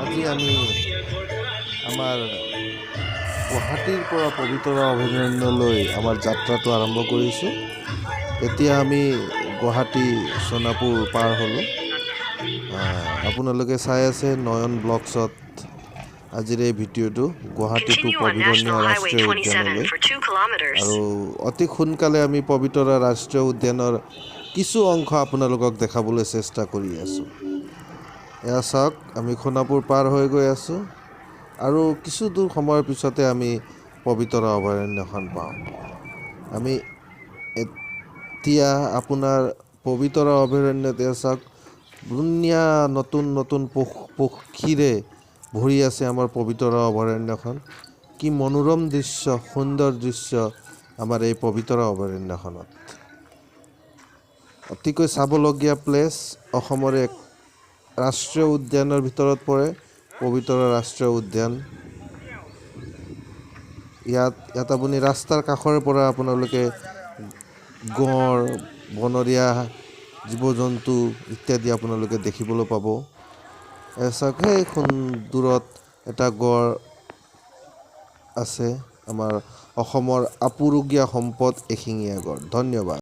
আজি আমি আমাৰ গুৱাহাটীৰ পৰা পবিতৰা অভয়াৰণ্যলৈ আমাৰ যাত্ৰাটো আৰম্ভ কৰিছোঁ। এতিয়া আমি গুৱাহাটী সোণাপুৰ পাৰ হ'লোঁ। আপোনালোকে চাই আছে নয়ন ব্লগছত আজিৰ এই ভিডিঅ'টো গুৱাহাটী টু পবিতৰা ৰাষ্ট্ৰীয় উদ্যানলৈ। আৰু অতি সোনকালে আমি পবিতৰা ৰাষ্ট্ৰীয় উদ্যানৰ কিছু অংশ আপোনালোকক দেখাবলৈ চেষ্টা কৰি আছোঁ। এয়া চাওক, আমি সোণাপুৰ পাৰ হৈ গৈ আছোঁ আৰু কিছু দূৰ সময়ৰ পিছতে আমি পবিতৰা অভয়াৰণ্যখন পাওঁ। আমি এতিয়া আপোনাৰ পবিতৰা অভয়াৰণ্যত এয়া চাওক, ধুনীয়া নতুন নতুন পক্ষীৰে ভৰি আছে আমাৰ পবিতৰা অভয়াৰণ্যখন। কি মনোৰম দৃশ্য, সুন্দৰ দৃশ্য আমাৰ এই পবিতৰা অভয়াৰণ্যখনত। অতিকৈ চাবলগীয়া প্লেচ, অসমৰ এক ৰাষ্ট্ৰীয় উদ্যানৰ ভিতৰত পৰে পবিতৰা ৰাষ্ট্ৰীয় উদ্যান। ইয়াত আপুনি ৰাস্তাৰ কাষৰে পৰা আপোনালোকে গঁড়, বনৰীয়া জীৱ জন্তু ইত্যাদি আপোনালোকে দেখিবলৈ পাব। চাওক, সেই দূৰত এটা গঁড় আছে, আমাৰ অসমৰ আপুৰুগীয়া সম্পদ এশিঙীয়া গঁড়। ধন্যবাদ।